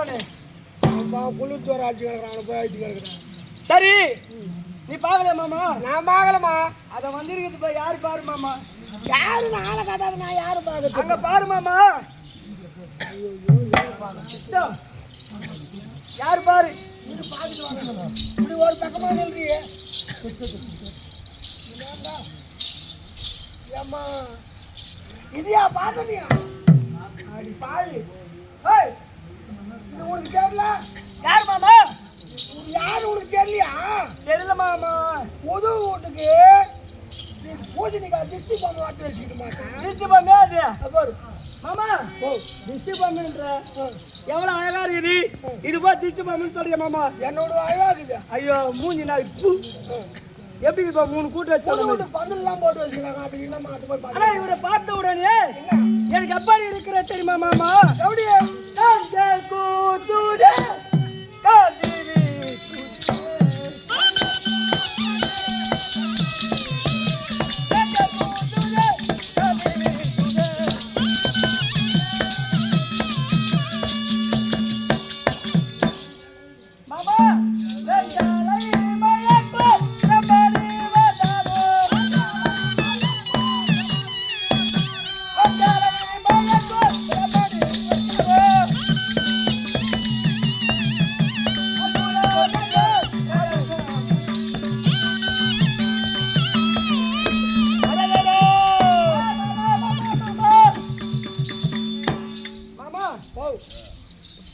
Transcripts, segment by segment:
அவனு குளிச்சோர் ஆட்சி கிடக்குறான் போய் ஆட்சி கிடக்குறான். சரி நீ பாக்கல மாமா? நான் பாக்கலமா. அத வந்திருக்குது போய் யாரு பாரு மாமா? யாரு நாளை காட்டாது நான் யாரு பாக்குறது? அங்க பாரு மாமா. யாரு பாரு? இது பாத்துட்டு வாங்க. இப்படி ஒரு பக்கமா நில்றீங்க. ஏம்மா இதையா பாத்தனியா? அடி பாவி. ஏய் இது உனக்கு தெரியல? யாரு மாமா? யாரு உனக்கு தெரியலையா? தெரியல மாமா. புது வீட்டுக்கு பூஜனிக்கா திருஷ்டி பொம்மை வாட்டி வச்சுக்கிட்டு மாட்டேன். திருஷ்டி பொம்மை அது பாரு மாமா. ஓ திருஷ்டி பொம்மைன்ற எவ்வளவு அழகா இருக்குது. இது போய் திருஷ்டி பொம்மைன்னு சொல்றியா மாமா? என்னோட அழகா இருக்குது. ஐயோ மூஞ்சி நான் எப்படி இப்போ 3 கூட்டு வச்சு பந்தல்லாம் போட்டு வச்சுக்கிறாங்க. அதுக்கு என்ன மாத்து போய் ஆனா இவரை பார்த்த உடனே எனக்கு எப்படி இருக்கிற தெரியுமா மாமா? எப்படி கூத்துதே காதிரி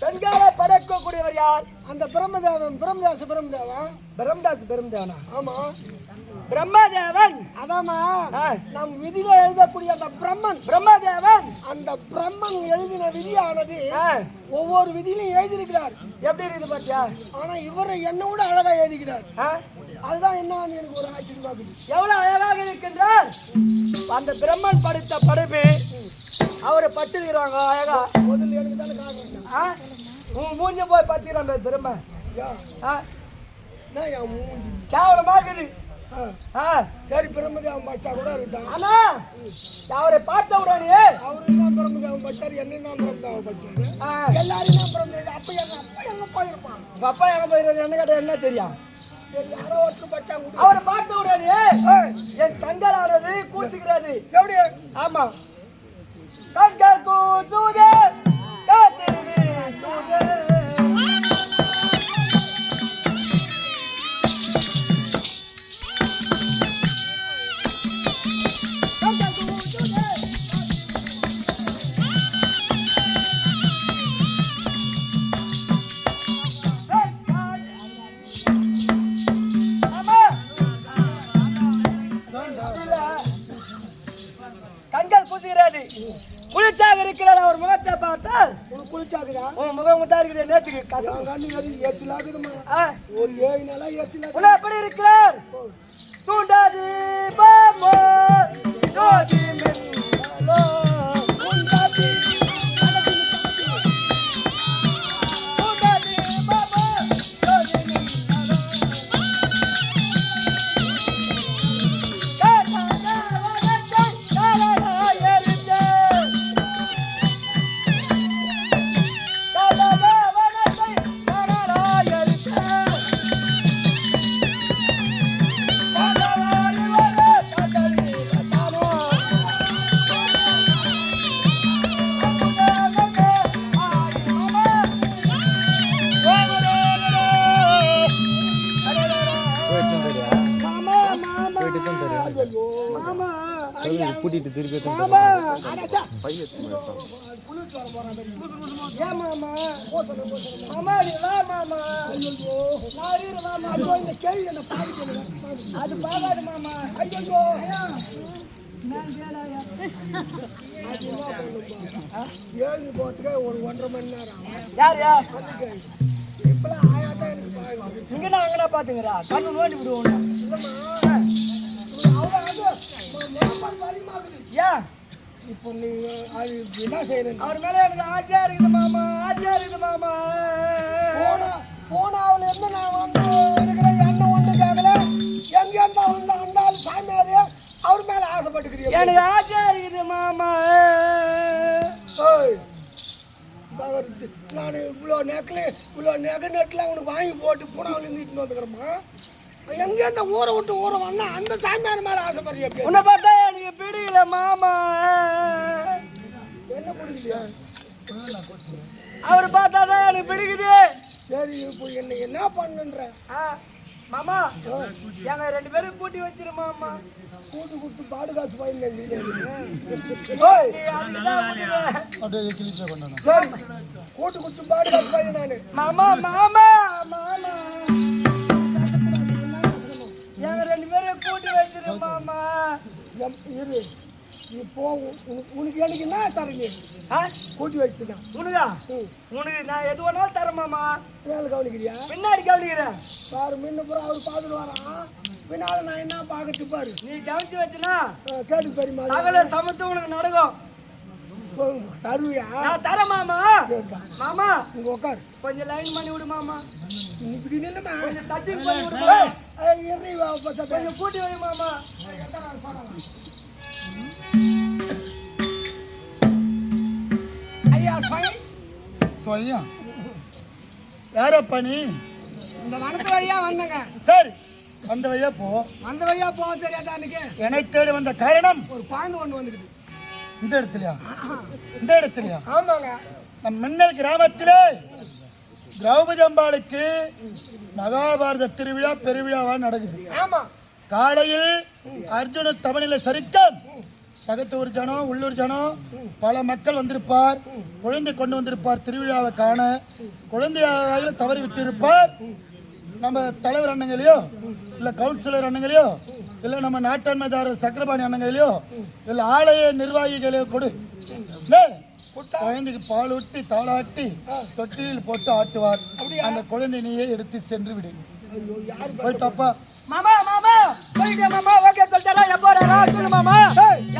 பெண்களை படைக்கக்கூடியவர் யார்? அந்த பிரம்மதேவன். பிரம்மதாசனா? ஆமா பிரம்மதேவன். அதாமா நம் விதியில எழுதக்கூடிய அந்த பிரம்மதேவன். அந்த பிரம்மன் எழுதின விதியானது ஒவ்வொரு விதியிலையும் எழுதியிருக்கிறார். எப்படி இருக்குது பாத்தியா? ஆனா இவரை என்ன விட அழகா எழுதிக்கிறார். அதுதான் என்ன எனக்கு ஒரு ஆச்சரியமா இருக்குது. எவ்வளவு அழகாக இருக்கின்றார் அந்த பிரம்மன் படைத்த படைப்பு. அவரை பச்சிருக்கிறாங்க அழகா. முதல்ல எனக்கு தானே காரணம். உன் மூஞ்சி போய் பச்சிக்கிறான் பிரம்ம. கேவலமாக்குது. சரி பிரம்மதேவன் பச்சா கூட இருக்கட்டும். ஆனா அவரை பார்த்த உடனே அவரு தான் பிரம்மதேவன் பச்சாரு, என்ன தான் பிரம்மதேவன் பச்சாரு, எல்லாரும் தான் பிரம்மதேவன். அப்ப எங்க போயிருப்பான்? அப்பா எங்க போயிருக்காரு என்ன கேட்ட என்ன தெரியும்? யாரோ ஒருத்தர் பச்சா அவரை பார்த்த உடனே என் கண்களானது கூசுகிறது. எப்படி? ஆமா கண்கள் கூசுதே காத்திரி கூசுதே. கண்கள் கூசுகிறது. குளிச்சாக இருக்கிறார். அவர் முகத்தை பார்த்தால் குளிச்சாக்குதா? உன் முகம் தான் இருக்குது. நேற்றுக்கு கசம் எச்சிலாக்குதுமா. ஒரு 7 நாளா எச்சிலா. உன்னை எப்படி இருக்கிறார்? தூண்டாதி பாமோ ஜோதி மெல்லோ தூண்டாதி தூண்டாதி பாமோ ஜோதி மெல்லோ காதா வனச்சை காலா எரிச்சே காதா வனச்சை காலா எரிச்சே கூட்டிட்டு திருப்பி அது பாகாது மாமா. ஐயோ ஏழு போறதுக்கு ஒரு 1.5 மணி நேரம். யாரியா இப்பெல்லாம் ஆயாதான் எனக்கு பாருங்க. இங்க நான் அங்கடா பாத்துங்கடா கண்ணு நோண்டி விடுவோம். ஏன் இப்போ நீங்க அது என்ன செய்யணும்? அவர் மேல எனக்கு ஆசையா இருக்குது மாமா. ஆசையா இருக்குது மாமா. போனாவில் இருந்து நான் வந்து இருக்கிறேன். என்ன ஒண்ணு கேட்கல. எங்க இருந்தா வந்து அந்த ஆள் சாமியாரு அவர் மேல ஆசைப்பட்டுக்கிறீங்க. எனக்கு ஆசையா இருக்குது மாமா. நான் இவ்வளோ நெட்டில் உனக்கு வாங்கி போட்டு பூனாவில் இருந்துட்டு வந்துக்கிறோமா எங்கே இந்த ஊரை விட்டு ஊரை வந்தா அந்த சாமியார் மேலே ஆசைப்படுறிய உன்னை பார்த்தா எனக்கு பிடிக்கல மாமா. என்ன பிடிக்கலையா? அவரை பார்த்தாதான் எனக்கு பிடிக்குது. சரி இப்போ என்ன பண்ணுன்ற? மாமா எங்க 2 பேரும் கூட்டி வச்சிரு மாமா. கூட்டு கொடுத்து பாடு காசு வாங்கி சரி கூட்டு கொடுத்து பாடு காசு வாங்கி நான் மாமா மாமா மாமா எங்க 2 பேரும் கூட்டி வச்சிரு மாமா. இரு இப்போ உனக்கு எனக்கு என்ன தரீங்க? கூட்டி வச்சுதான் உனக்கு நான் எது வேணாலும் தரேன் மாமா. பின்னால கவனிக்கிறியா? பின்னாடி கவனிக்கிறேன் பாரு முன்னப்புறம் அவர் பார்த்துட்டு வரான் பின்னால நான் என்ன பார்க்கட்டு பாரு. நீ கவனிச்சு வச்சுனா கேட்டு பெரியமா சகல சமத்து உனக்கு நடக்கும். தருவியா? நான் தரேன் மாமா. மாமா இங்க உட்காரு. கொஞ்சம் லைன் பண்ணி விடு மாமா. இப்படி நில்லுமா. கொஞ்சம் டச்சிங் பண்ணி விடு. கொஞ்சம் கூட்டி வை மாமா. ஐயா சொய்யா யாரப்பா நீ? இந்த வனத்து வழியா வந்தங்க. சரி வந்த வழியா போ. வந்த வழியா போக தெரியாதா? அன்னைக்கு என்னை தேடி வந்த காரணம் ஒரு குழந்தை ஒண்ணு வந்துக்குது. இந்த இடத்துலயா? இந்த இடத்துலயா? ஆமாங்க. நம் மின்னல் கிராமத்திலே திரௌபதி அம்பாளுக்கு மகாபாரத திருவிழா பெருவிழாவா நடக்குது. ஆமா. காலையில் அர்ஜுன தமிழில சரிக்கம் பக்கத்து ஊர் ஜனம் உள்ளூர் ஜனம் பல மக்கள் வந்திருப்பார். குழந்தை கொண்டு வந்திருப்பார் திருவிழாவை காண. குழந்தையாக தவறி விட்டிருப்பார். நம்ம தலைவர் அண்ணங்களையோ இல்லை கவுன்சிலர் அண்ணங்களையோ இல்லை நம்ம நாட்டாண்மைதாரர் சக்கரபாணி அண்ணங்களையோ இல்லை ஆலய நிர்வாகிகளையோ கொடு. குழந்தைக்கு பால் ஊட்டி தாளாட்டி தொட்டிலில் போட்டு ஆட்டுவார். அந்த குழந்தை நீயே எடுத்து சென்று விடு. போயிட்டாப்பா. மாமா மாமா போயிட்டே மாமா. ஓகே சொல்லிட்டா எப்போ வரா சொல்லு மாமா.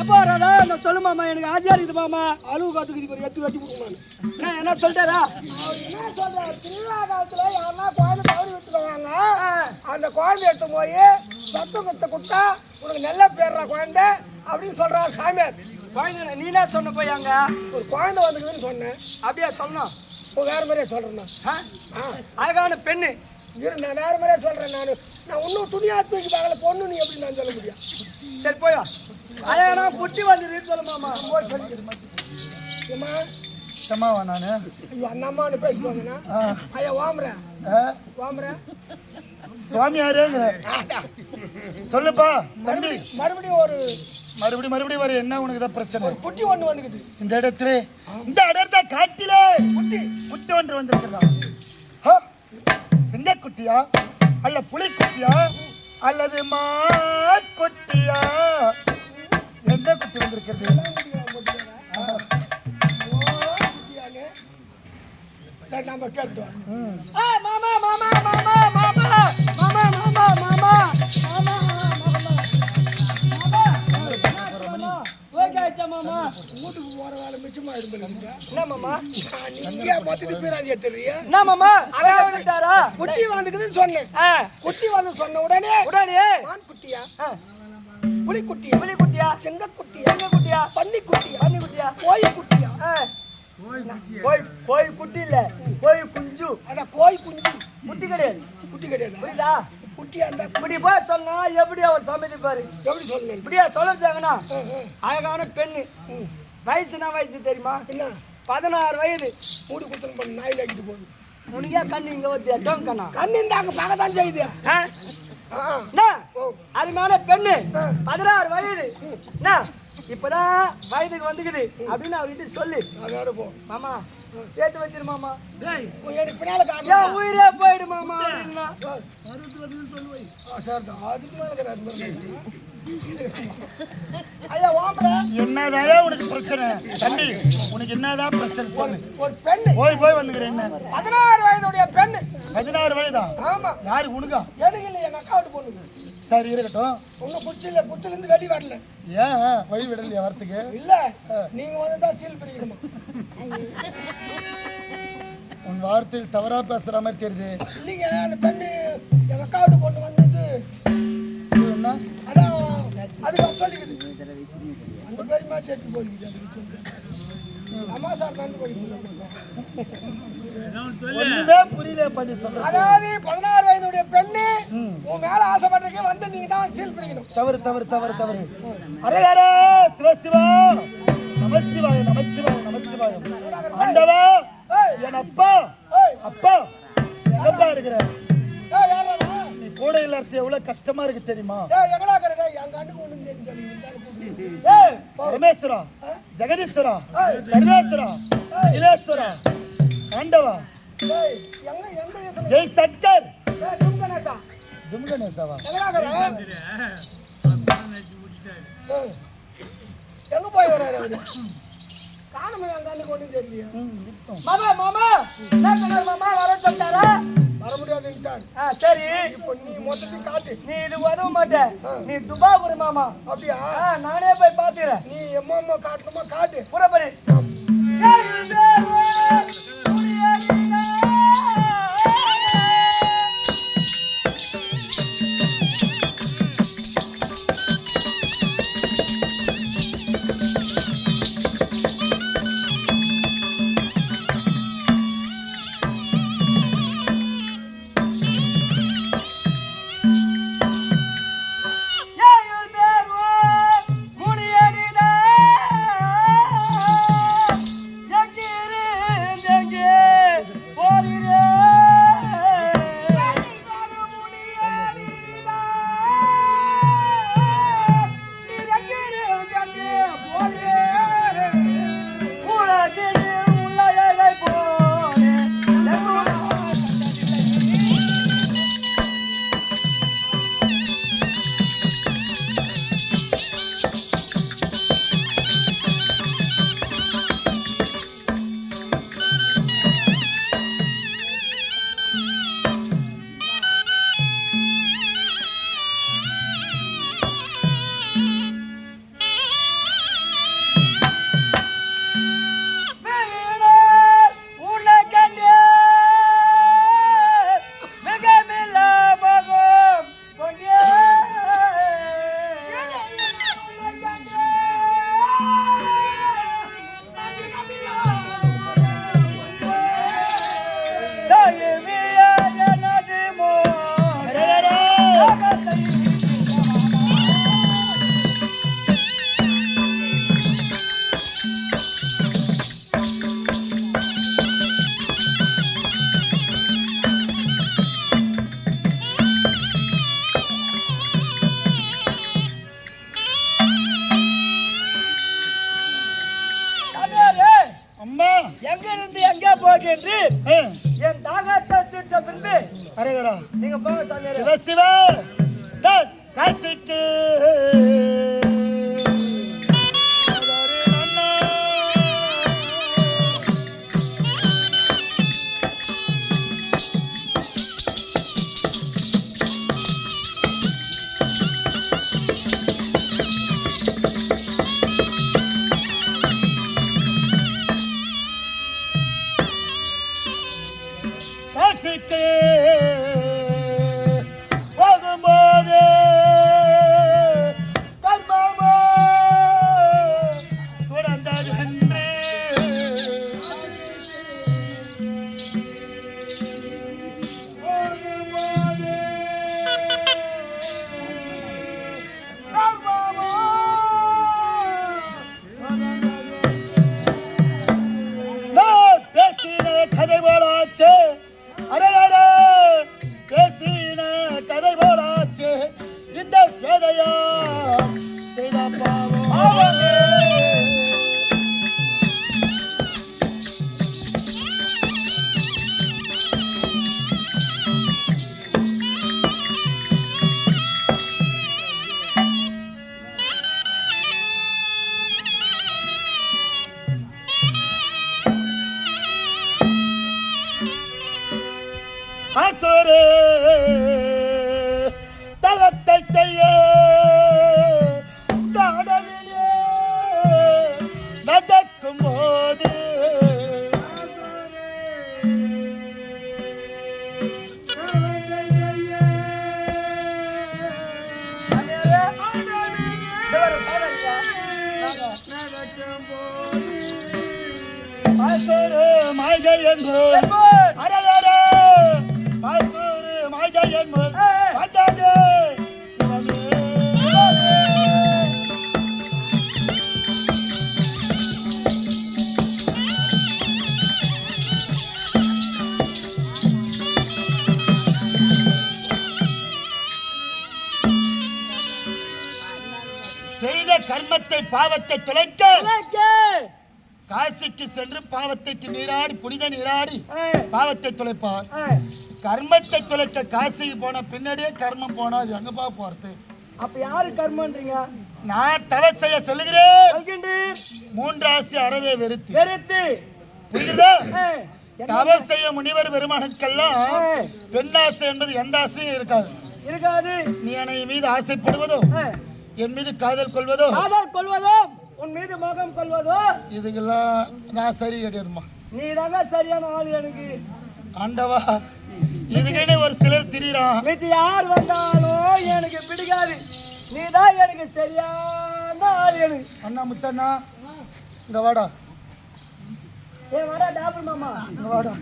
எப்போ வரா நான் சொல்லு மாமா. எனக்கு ஆசையா இருக்குது மாமா. அழுவு காத்துக்கு ஒரு எத்து வெட்டி கொடுக்கணும். நான் என்ன சொல்லிட்டாரா? என்ன சொல்றேன்? திருவிழா காலத்துல யாருன்னா குழந்தை தவறி விட்டுருவாங்க. அந்த குழந்தை எடுத்து போய் சத்தம் கத்த கொடுத்தா உனக்கு நல்ல பேர்ற குழந்தை அப்படின்னு சொல்றா சாமியார். குழந்தை நீ என்ன சொன்ன போய் அங்க ஒரு குழந்தை வந்துக்குதுன்னு சொன்னேன். அப்படியே சொன்னோம். இப்போ வேற மாதிரியே சொல்றேன். அழகான பெண்ணு இரு நான் வேற மாதிரியே சொல்றேன். நான் இன்னும் துணியா தூக்கி பார்க்கல பொண்ணு நீ எப்படி நான் சொல்ல முடியும்? சரி போய் வா. அழகான புட்டி வந்துரு சொல்லு மாமா. போய் சொல்லிக்கிறேன். சமாவா நானு? ஐயோ அந்த அம்மானு பேசுவாங்கண்ணா. ஐயா வாமுறேன் வாமுறேன் சுவாமியாரேங்கிற சொல்லுப்பா தம்பி. மறுபடியும் வர என்ன உனக்கு தான் பிரச்சனை? குட்டி ஒண்ணு வந்துக்குது இந்த இடத்துல. இந்த இடத்த காட்டிலே குட்டி ஒன்று வந்திருக்கிறதா? சிங்கக்குட்டியா அல்ல புலிக்குட்டியா அல்லது மாக்குட்டியா? எந்த குட்டி வந்திருக்கிறது? நம்ம கேட்டோம். மாமா மாமா மாமா மாமா மாமா மாமா மாமா ஓகே ஆச்சா மாமா. வீட்டுக்கு போற வேலை மிச்சமா இருந்துருக்கீங்க. என்ன மாமா நீங்க மொத்தத்து பேராஜியா தெரியுங்க. என்ன மாமா அதாவது குட்டி வந்துக்குதுன்னு சொன்னேன். குட்டி வந்து சொன்ன உடனே மான் குட்டியா புலிக்குட்டியா செங்கக்குட்டியா பன்னிக்குட்டியா கோழி குட்டியா? கோழி குட்டி இல்ல கோழி குஞ்சு. அதான் கோழி குஞ்சு குட்டி கிடையாது. புரியுதா? குட்டியா இருந்தா இப்படி போய் சொன்னா எப்படி அவர் சமைப்பாரு? எப்படி சொல்லணும்? இப்படியா சொல்லுறாங்கன்னா அழகான பெண்ணு. வயசுனா வயசு தெரியுமா? என்ன 16 வயது. மூடி குத்தனம் பண்ணி நாயில் அடிக்கிட்டு போகுது. உனக்கே கண்ணு இங்க வந்து டோன் கண்ணா கண்ணு இருந்தாங்க பார்க்கத்தான் செய்யுது. அருமையான பெண்ணு 16 வயது. இப்பதான் வயதுக்கு வந்துக்குது அப்படின்னு அவர்கிட்ட சொல்லு. அதோட போ மாமா சேர்த்து வச்சிரு மாமா. பின்னால உயிரே போயிடு மாமா. என்னதான் உனக்கு பிரச்சனை தம்பி? உனக்கு என்னதான் பிரச்சனை சொல்லு. ஒரு பெண்ணு போய் வந்துக்கிறேன். என்ன 16 வயதுடைய பெண்ணு? 16 வயதா? ஆமா. யாரு உனக்கா? எனக்கு இல்லை எங்க அக்காவுக்கு பொண்ணுங்க. சரி இருக்கட்டும். உங்க புச்சில இருந்து வெளியே வரல. ஏன் வழி விடலையா வரத்துக்கு? இல்ல நீங்க வந்துதான் சீல் பிரிக்கணுமா? உன் வார்த்தையில் தவறா பேசுற மாதிரி தெரியுது. இல்லைங்க அந்த பெண்ணு எங்க அக்காவுக்கு பொண்ணு வந்தது. என்ன அதான் அது சொல்லிக்குது. அந்த பெரியமா சேர்த்து போயிடுச்சு. அம்மா சார் வந்து போயிட்டு ஒண்ணுமே புரியல பண்ணி சொல்றேன். அதாவது 16 வயதுடைய பெண்ணு உன் மேல ஆசைப்பட்டிருக்க வந்து நீங்க தான் சீல் பிரிக்கணும். தவறு தவறு தவறு தவறு. அரே அரே சிவசிவா நமசிவாய நமசிவாய நமசிவாயம். ஆண்டவா என் அப்பா அப்பா எங்கப்பா இருக்கிற? நீ கூட இல்லாத எவ்வளவு கஷ்டமா இருக்கு தெரியுமா? எங்கடா கரெக்டா எங்க அண்ணுக்கு ஒண்ணு பரமேஸ்வரா ஜெகதீஸ்வரா சர்வேஸ்வரா அகிலேஸ்வரா ஆண்டவா ஜெய் சங்கர் தும்கணேசாவா எங்க போய் வராரு அவரு? காணுமே எங்க அண்ணுக்கு ஒண்ணு தெரியலையே. மாமா மாமா என்ன மாமா வர சொல்லிட்டாரா? வர முடியாதுன்ட்டான். சரி இப்போ நீ மொத்தத்தையும் காட்டு. நீ இது உதவ மாட்டே, நீ துபாகுரு மாமா. அப்படியா? நானே போய் பாத்துறேன். நீ எம்மா காட்டணுமா காட்டு. புறப்படி. என் தாகத்தை தீர்த்த பின்பு அரேகரா நீங்க போங்க சாமி. சிவ சிவ காசிக்கு போகும்போது கர்மமோ குழந்தது என்று போகும்போது கர்மமோ நான் பேசின கதை போலாச்சு. அரே அரே பேசின கதை போலாச்சு. இந்த பேதையா செய்த பாவம் ஆசரே தகத்தை செய்ய தாடவிலே நடக்கும் போது நடக்கும் போது மைசூரு மாய்கை என்போல் என்போல். அரரே மைசூரு மாய்கை என்போல் வந்தது சிவமே. செய்த கர்மத்தை பாவத்தை துளைக்க இலக்கு. காசிக்கு சென்று பாவத்தை நீராடி புனித நீராடி ஆ, பாவத்தை துளைப்பார். ஆ. கர்மத்தை துளைக்க காசிக்கு போன பின்னாடியே கர்மம் போனா அது எங்கப்பா போறது? அப்ப யாரு கர்மன்றீங்க? நான் தவ செய்ய சொல்லுகிறேன். சொல்கின்றீர். மூன்றாசி அறவே வெறுத்து வெறுத்து. புரியுதா? ஆ, தவம் செய்ய முனிவர் பெருமானுக்கெல்லாம் ஆ, பெண்ணாசை என்பது எந்த ஆசையும் இருக்காது. இருக்காது. நீ என்னை மீது ஆசைப்படுவதோ ஆ, என் மீது காதல் கொள்வதோ காதல் கொள்வதும் உன் மீது மோகம் கொள்வதும் இதுக்கெல்லாம் நான் சரி கிடையாதுமா. நீ தாங்க சரியான ஆள் எனக்கு. ஆண்டவா, இதுக்குன்னு ஒரு சிலர் திரியிறான். மிச்ச யார் வந்தாலும் எனக்கு பிடிக்காது. நீ தான் எனக்கு சரியான ஆள் எனக்கு. அண்ணா முத்தண்ணா இங்க வாடா, ஏ வாடா டாபர் மாமா. இங்க வாடா.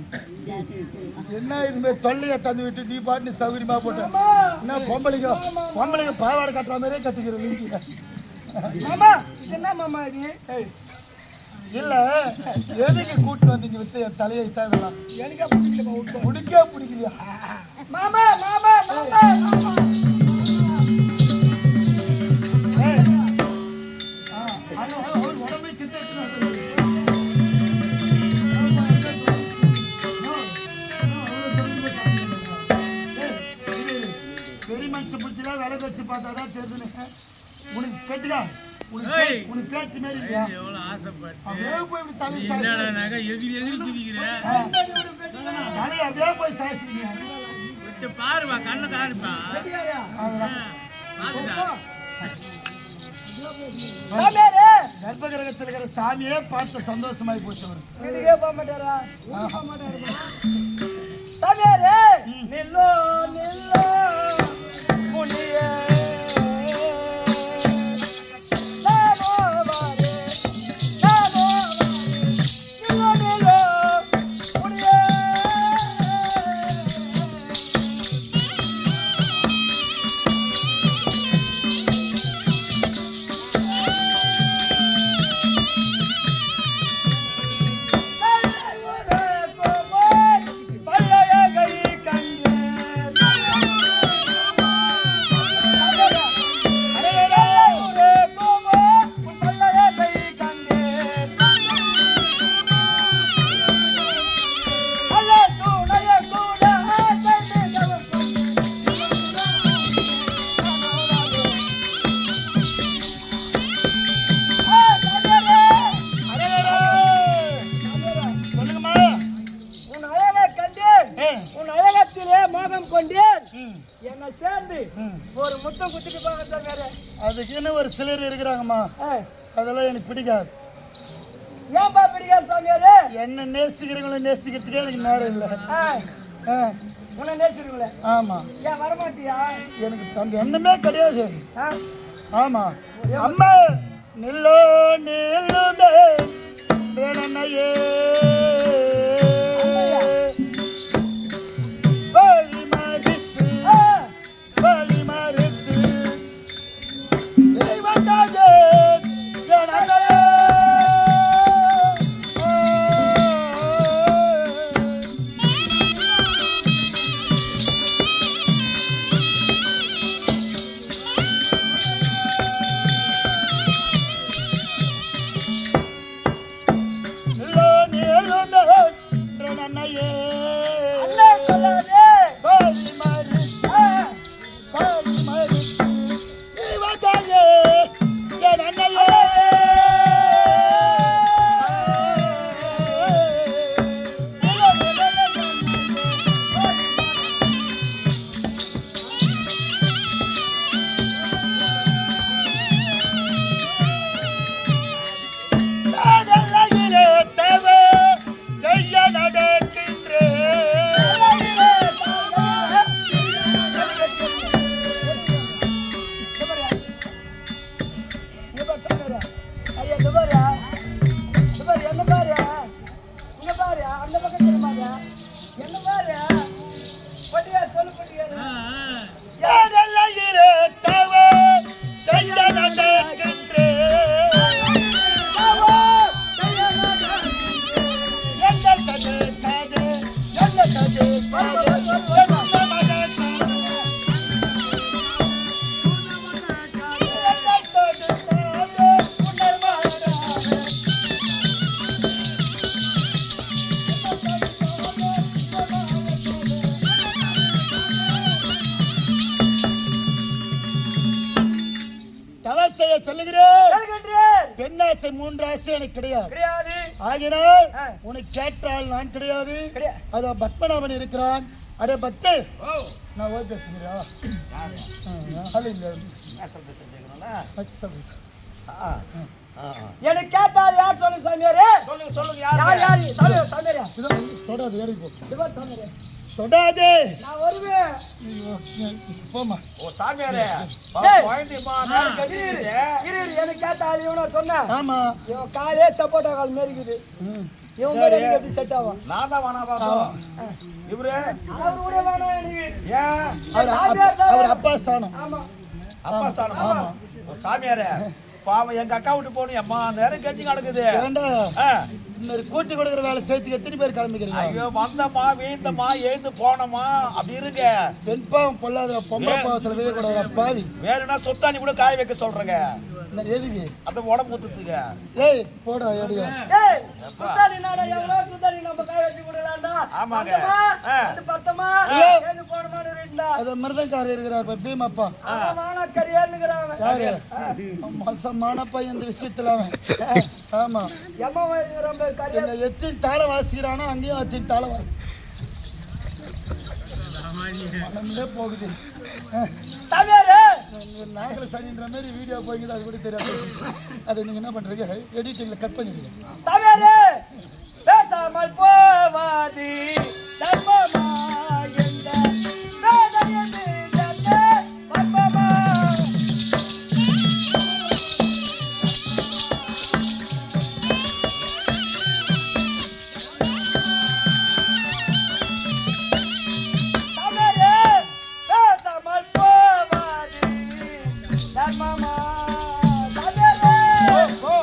என்ன இதுமாரி தொல்லையை தந்து விட்டு நீ பாட்டு சௌகரியமா போட்ட மாமா, என்ன பொம்பளைங்க பாவாடை கட்டுற மாதிரியே கட்டிக்கிற லிங்கிய மாமா இது என்ன மாமா இது? ஏய், இல்ல எதுக்கு கூட்டு வந்தீங்க விட்டு என் தலையை இதெல்லாம் எனக்கே பிடிக்கலப்பா விட்டு. பிடிக்கவே பிடிக்கலையா? மாமா மாமா மாமா மாமா. ஏய், உடம்பை கிட்ட எடுத்துன்னு வந்து. பெரிய மனுஷன் புத்தில விலை வச்சு பார்த்தாதான் தெரியுதுன்னு உனக்கு கேட்டுக்கா. உனக்கு பேச்சு மாரி இல்லையா? அப்படியே போய் இப்படி தலை சாய்ச்சி தலையை அப்படியே போய் சாய்ச்சிக்கிறியா? ரெடியாயா? அதெல்லாம் சாமியாரே, கர்ப்ப கிரகத்தில் இருக்கிற சாமியே பார்த்து சந்தோஷமாயி போச்சு அவரு. வீட்டுக்கே போக மாட்டாரா? வீட்டுக்கு போக மாட்டாருமா? சாமியாரே, நில்லோ நில்லோ முனியே. நானோ வாரே, நானோ வாரே. நில்லோ நில்லோ முனியே. சொல்லுங்கம்மா. உன் அழகை கண்டேன், ஏ, உன் அழகத்திலே மோகம் கொண்டேன். ம், என்னை சேர்ந்து ம். ஒரு முத்தம் குத்திட்டு போக சொன்னாரு. அதுக்குன்னு ஒரு சிலர் இருக்கிறாங்கம்மா. அதெல்லாம் எனக்கு பிடிக்காது. ஏன்பா பிடிக்காது சாமியாரு? என்ன நேசிக்கிறவங்களை நேசிக்கிறதுக்கே எனக்கு நேரம் இல்லை. உன்னை நேசிருங்களே, ஆமா, ஏன் வரமாட்டியா? எனக்கு அந்த எண்ணமே கிடையாது. ஆ? ஆமா, அம்மா நில்லோ நில்லுமே வேணனையே வழி மறித்து ஆ? வழி மறித்து தெய்வத்தாஜே வேணனையே. பெண்ணாசை 3 ஆசை எனக்கு கிடையாது. கிடையாது. ஆகினால் ஆ. உனக்கு கேட்டால் நான் கிடையாது. கிடையாது. அதோ பத்மநாபன் இருக்கிறான். அடே பத்து நான் ஓய் பேசுகிறா ஆள் இல்லை. எனக்கு கேட்டால் யார் சொல்லு சாமியாரே? சொல்லுங்க சொல்லுங்க யார் யார் யார் சொல்லு சாமியாரே. தொடாது ஏறி போ. சிவன் சாமியாரே. தொடாதே. நான் வருவேன். போமா. ஓ சாமியாரே டேய். குழந்தைமா இரு எனக்கு கேட்டால் இவனா சொன்ன. ஆமா. இவன் காலே சப்போட்டா கால் மேரிக்குது. இவன் சரி. மேல எனக்கு எப்படி செட் ஆகும்? நான் தான் வேணா பாப்போம் இவரு அவர் கூட வேணாம் எனக்கு. ஏன் அவர் அப்பா ஸ்தானம். ஆமா. அப்பா ஸ்தானமா ஓ சாமியாரே பாவம் எங்க அக்கா விட்டு போகணும் அம்மா நேரம் கெஞ்சி கிடக்குது ஏண்டா ஆ. இன்னொரு கூட்டி கொடுக்குற வேலை சேர்த்து எத்தனை பேர் கிளம்பிக்கிறீங்க? ஐயோ வந்தம்மா வீழ்ந்தம்மா எழுந்து போனோமா அப்படி இருங்க பெண் பாவம் பொல்லாத பொம்பளை பாவத்தில் விழக்கூடாது பாவி. வேணும்னா சொத்தாணி கூட காய வைக்க சொல்றேங்க எதுக்கு அந்த உடம்பு ஊத்துத்துங்க ஏய் போடா எடியா. ஏய் சுத்தாலி நாடா எவ்வளோ சுத்தாலி நம்ம காய வச்சு கொடுறான்டா. ஆமாங்க. அது பத்தமா ஐயோ. ஏது போடுமான்னு ரெண்டா. அது மிருதங்காரர் இருக்கிறார் இப்ப பீமப்பா. ஆமானா கரியேன்னுங்கறாங்க. யாரு மோசமான பையன் இந்த விஷயத்துல அவன். ஆமா எம்மா வயசுறம்ப கரிய என்ன எத்தனை தாளம் வாசிக்கிறானோ அங்கேயும் அத்தனை தாளம் மனமே போகுது. சாமியாரே நாகல சனின்ற மாதிரி வீடியோ போய்க்குது அது கூட தெரியாது. அதை நீங்க என்ன பண்றீங்க எடிட்டிங்ல கட் பண்ணிடுங்க. சாமியாரே பேசாமல் போவாதி தர்மமா என்ற வேதனையை தந்த பத்மமா. சாமியாரே பேசாமல் போவாதி தர்மமா. சாமியாரே ஓ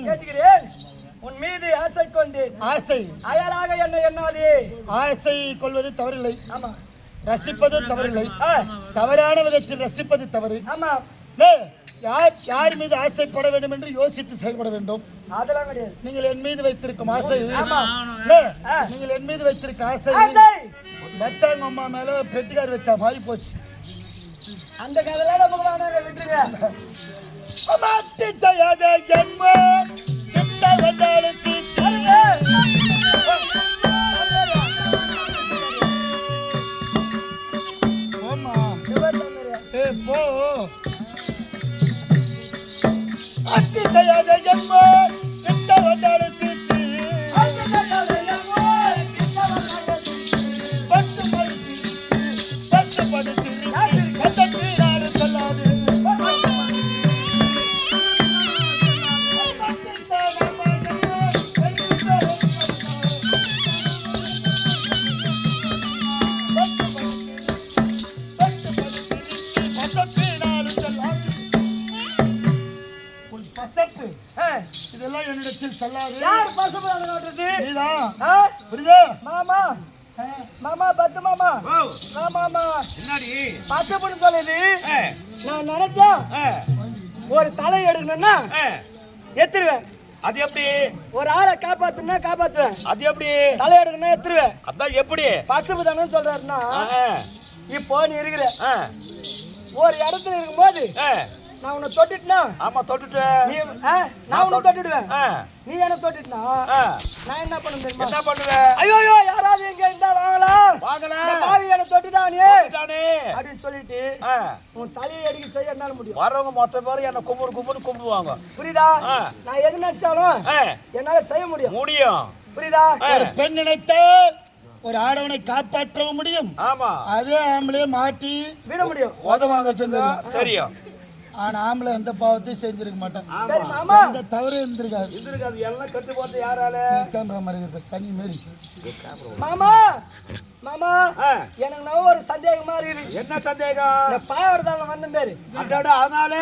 கேட்கிறேன். உன் மீது ஆசை கொண்டேன். ஆசை அயலாக என்ன எண்ணாதே. ஆசை கொள்வது தவறில்லை. ஆமா ரசிப்பது தவறில்லை. ஆ, தவறான விதத்தில் ரசிப்பது தவறு. ஆமா யார் மீது ஆசைப்பட வேண்டும் என்று யோசித்து செயல்பட வேண்டும். அதெல்லாம் கிடையாது. நீங்கள் என் மீது வைத்திருக்கும் ஆசை ஆமா. நீங்கள் என் மீது வைத்திருக்கும் ஆசை ஆசை பத்தாங்க அம்மா மேல பெட்டிக்கார் வச்சா மாறி போச்சு. அந்த கதையில நமக்கு வேணாங்க விட்டுருங்க. மாட்டி செய்யாத ஜென்ம கிட்ட வந்தாலும் சீச்சு. போம்மா. ஏ போ. மாட்டி செய்யாத ஜென்ம கிட்ட வந்தாலும் சீச்சு. பட்டு படுத்து பட்டு படுத்து பட்டு நாடு சொல்லாது. இதெல்லாம் என்னிடத்தில் சொல்லாது. யார் பசுபதி நோட்டுது? நீதான் ஆ? புரியுதா? மாமா மாமா பத்து மாமா மாமா என்னடி பசுபதி சொல்லுது. ஏ நான் நினைச்சேன் ஏ ஒரு தலை எடுக்கணும்னா ஏ எத்துருவேன். அது எப்படி ஒரு ஆளை காப்பாத்துனா காப்பாத்துவேன். அது எப்படி தலை எடுக்கணும்னா எத்துருவேன். அதான் எப்படி பசுபதானு சொல்றாருன்னா இப்போ நீ இருக்கிற ஆ ஒரு இடத்துல இருக்கும்போது ஆ நான் உன்னை தொட்டுட்டா ஆமா தொட்டுட்டு நீ நான் உன்னை தொட்டுடுவேன். ஆ நீ என்ன தொட்டுட்டா ஆ நான் என்ன பண்ண தெரியுமா? என்ன பண்ணுவ ஐயோ யாராவது இங்க இருந்தா வாங்கலாம் வாங்கலாம் இந்த பாவி என்ன தொட்டுட்டானே தானே அப்படின்னு சொல்லிட்டு ஆ உன் தலையை அடிக்க செய்ய என்னால முடியும். வரவங்க மொத்த பேரும் என்ன கும்பிடு கும்பிடுவாங்க. புரியுதா? ஆ. நான் எது நினைச்சாலும் ஆ என்னால செய்ய முடியும். முடியும். புரியுதா? ஒரு பெண் நினைத்த ஒரு ஆடவனை காப்பாற்றவும் முடியும். ஆமா அதே ஆம்பளையே மாட்டி விட முடியும். உதவாங்க தெரியும். ஆனா ஆம்பளை எந்த பாவத்தையும் செஞ்சிருக்க மாட்டான். சரி மாமா, எந்த தவறு இருந்திருக்காது. இருந்திருக்காது. எல்லாம் கட்டு போட்டு யாரால? கேமரா மாதிரி இருப்பார், சனி மாரி. மாமா மாமா ஆ, எனக்கு நான் ஒரு சந்தேகமா இருக்குது. என்ன சந்தேகம்? இந்த பாயோட தான் வந்த பேரு அடாட, அதனாலே